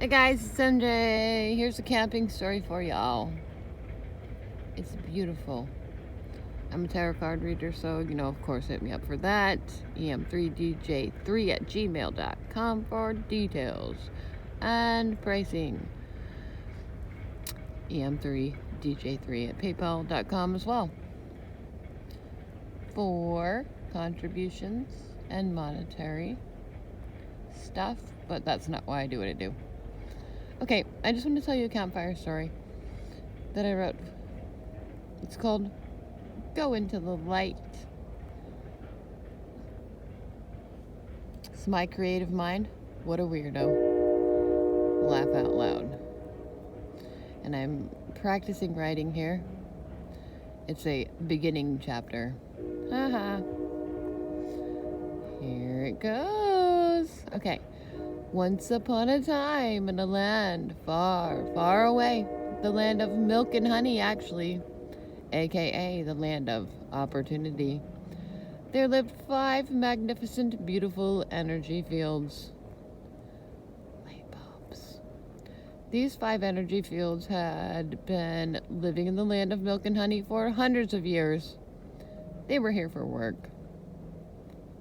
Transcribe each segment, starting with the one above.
Hey guys, it's MJ. Here's a camping story for y'all. It's beautiful. I'm a tarot card reader, so of course, hit me up for that. em3dj3@gmail.com for details and pricing. em3dj3@paypal.com as well for contributions and monetary stuff, but that's not why I do what I do. Okay, I just want to tell you a campfire story that I wrote. It's called Go Into the Light. It's my creative mind. What a weirdo. Laugh out loud. And I'm practicing writing here. It's a beginning chapter. Haha. Here it goes. Okay. Once upon a time in a land far, far away, the land of milk and honey, actually, aka the land of opportunity, there lived 5 magnificent, beautiful energy fields. Light bulbs. These 5 energy fields had been living in the land of milk and honey for hundreds of years. They were here for work.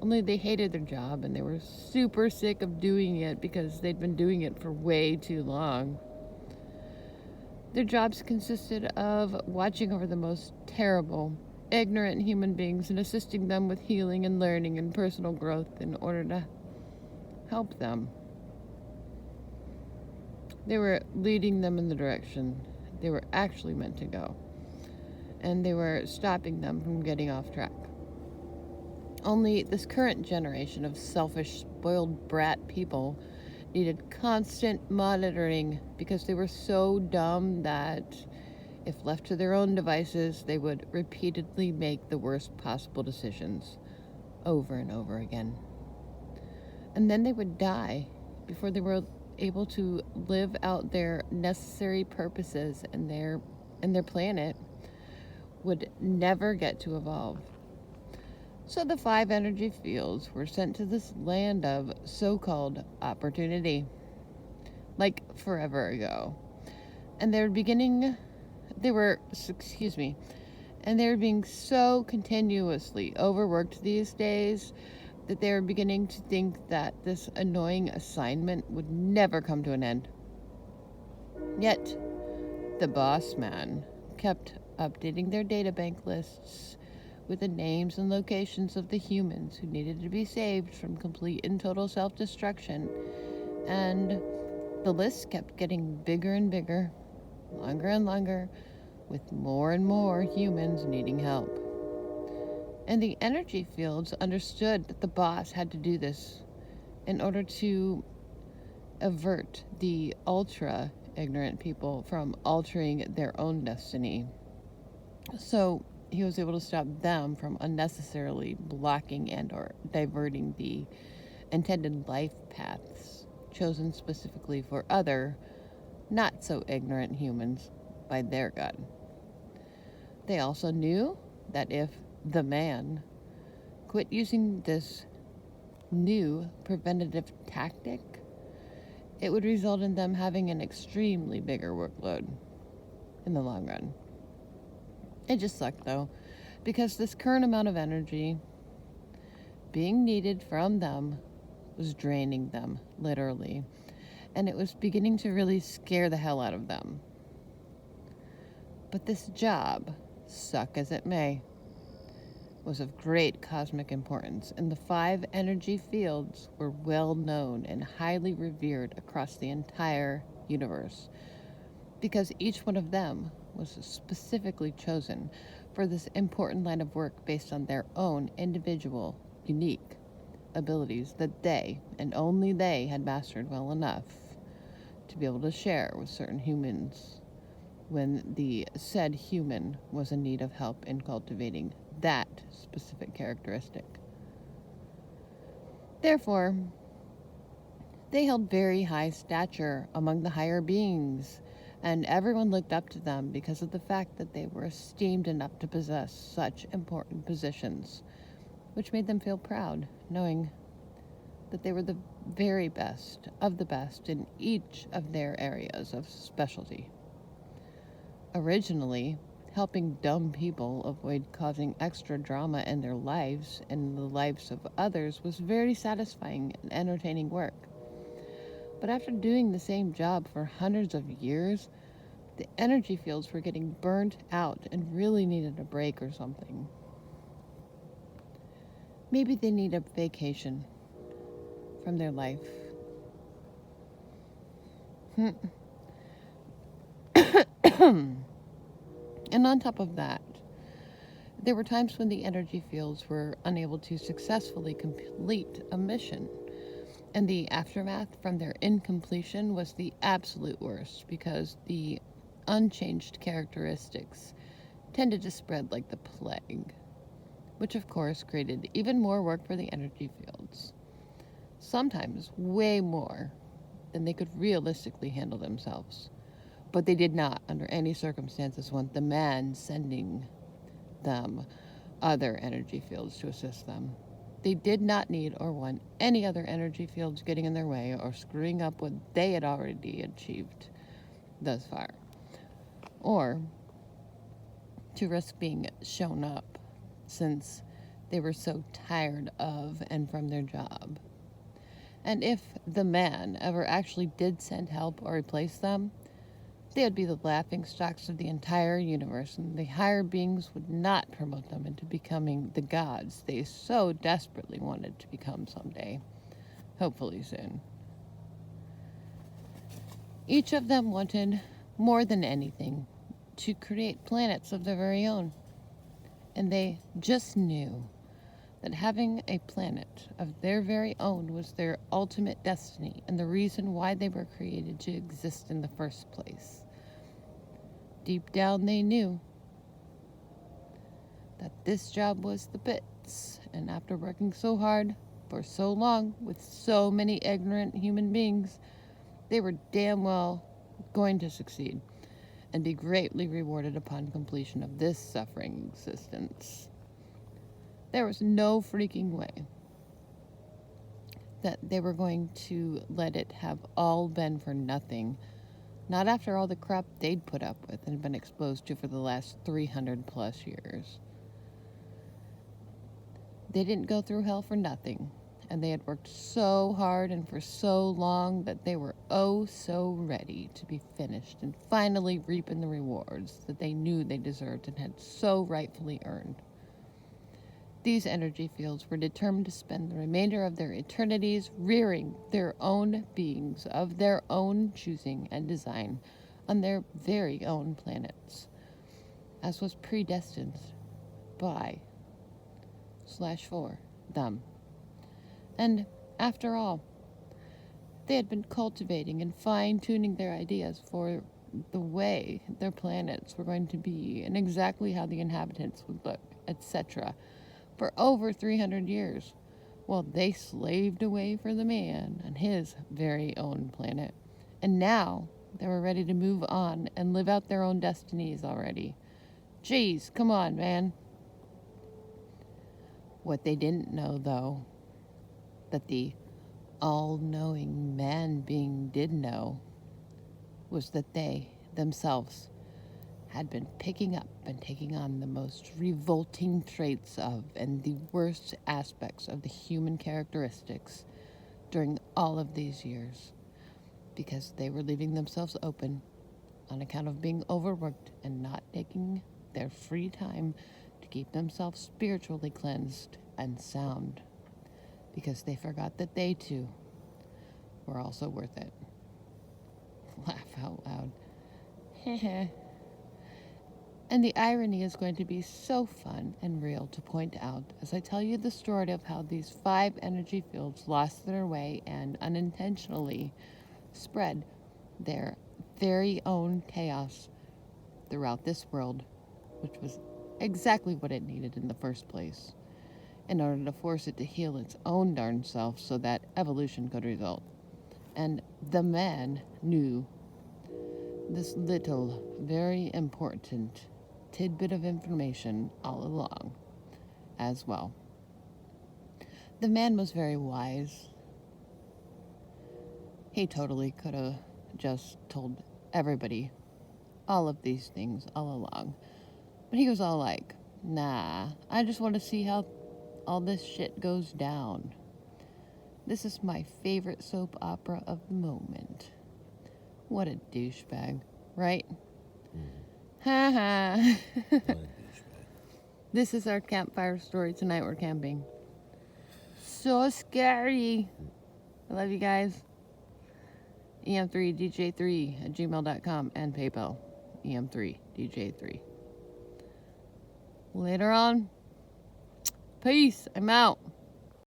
Only they hated their job and they were super sick of doing it because they'd been doing it for way too long. Their jobs consisted of watching over the most terrible, ignorant human beings and assisting them with healing and learning and personal growth in order to help them. They were leading them in the direction they were actually meant to go, and they were stopping them from getting off track. Only this current generation of selfish, spoiled brat people needed constant monitoring because they were so dumb that if left to their own devices, they would repeatedly make the worst possible decisions over and over again. And then they would die before they were able to live out their necessary purposes, and their planet would never get to evolve. So the 5 energy fields were sent to this land of so-called opportunity, like forever ago. And they were being so continuously overworked these days that they were beginning to think that this annoying assignment would never come to an end. Yet, the boss man kept updating their databank lists with the names and locations of the humans who needed to be saved from complete and total self-destruction. And the list kept getting bigger and bigger, longer and longer, with more and more humans needing help. And the energy fields understood that the boss had to do this in order to avert the ultra-ignorant people from altering their own destiny. So he was able to stop them from unnecessarily blocking and or diverting the intended life paths chosen specifically for other, not so ignorant humans by their God. They also knew that if the man quit using this new preventative tactic, it would result in them having an extremely bigger workload in the long run. It just sucked, though, because this current amount of energy being needed from them was draining them, literally, and it was beginning to really scare the hell out of them. But this job, suck as it may, was of great cosmic importance, and the 5 energy fields were well known and highly revered across the entire universe, because each one of them was specifically chosen for this important line of work based on their own individual, unique abilities that they, and only they, had mastered well enough to be able to share with certain humans when the said human was in need of help in cultivating that specific characteristic. Therefore, they held very high stature among the higher beings, and everyone looked up to them because of the fact that they were esteemed enough to possess such important positions, which made them feel proud, knowing that they were the very best of the best in each of their areas of specialty. Originally, helping dumb people avoid causing extra drama in their lives and the lives of others was very satisfying and entertaining work. But after doing the same job for hundreds of years, the energy fields were getting burnt out and really needed a break or something. Maybe they need a vacation from their life. And on top of that, there were times when the energy fields were unable to successfully complete a mission. And the aftermath from their incompletion was the absolute worst because the unchanged characteristics tended to spread like the plague, which of course created even more work for the energy fields. Sometimes way more than they could realistically handle themselves. But they did not, under any circumstances, want the man sending them other energy fields to assist them. They did not need or want any other energy fields getting in their way or screwing up what they had already achieved thus far, or to risk being shown up since they were so tired of and from their job. And if the man ever actually did send help or replace them, they would be the laughing stocks of the entire universe, and the higher beings would not promote them into becoming the gods they so desperately wanted to become someday, hopefully soon. Each of them wanted, more than anything, to create planets of their very own, and they just knew that having a planet of their very own was their ultimate destiny and the reason why they were created to exist in the first place. Deep down, they knew that this job was the bits, and after working so hard for so long with so many ignorant human beings, they were damn well going to succeed and be greatly rewarded upon completion of this suffering existence. There was no freaking way that they were going to let it have all been for nothing. Not after all the crap they'd put up with and been exposed to for the last 300 plus years. They didn't go through hell for nothing, and they had worked so hard and for so long that they were oh so ready to be finished and finally reaping the rewards that they knew they deserved and had so rightfully earned. These energy fields were determined to spend the remainder of their eternities rearing their own beings of their own choosing and design on their very own planets, as was predestined by /for them. And after all, they had been cultivating and fine-tuning their ideas for the way their planets were going to be and exactly how the inhabitants would look, etc., for over 300 years, while they slaved away for the man on his very own planet. And now they were ready to move on and live out their own destinies already. Geez, come on, man. What they didn't know, though, that the all-knowing man being did know, was that they themselves had been picking up and taking on the most revolting traits of and the worst aspects of the human characteristics during all of these years, because they were leaving themselves open on account of being overworked and not taking their free time to keep themselves spiritually cleansed and sound, because they forgot that they too were also worth it. Laugh out loud. Heh. And the irony is going to be so fun and real to point out as I tell you the story of how these 5 energy fields lost their way and unintentionally spread their very own chaos throughout this world, which was exactly what it needed in the first place, in order to force it to heal its own darn self so that evolution could result. And the man knew this little, very important tidbit of information all along as well. The man was very wise, He totally could have just told everybody all of these things all along. But he was all like, nah, I just want to see how all this shit goes down. This is my favorite soap opera of the moment. What a douchebag, right? Ha ha. What a douchebag. This is our campfire story. Tonight we're camping. So scary. I love you guys. em3dj3@gmail.com and PayPal. em3dj3. Later on. Peace. I'm out.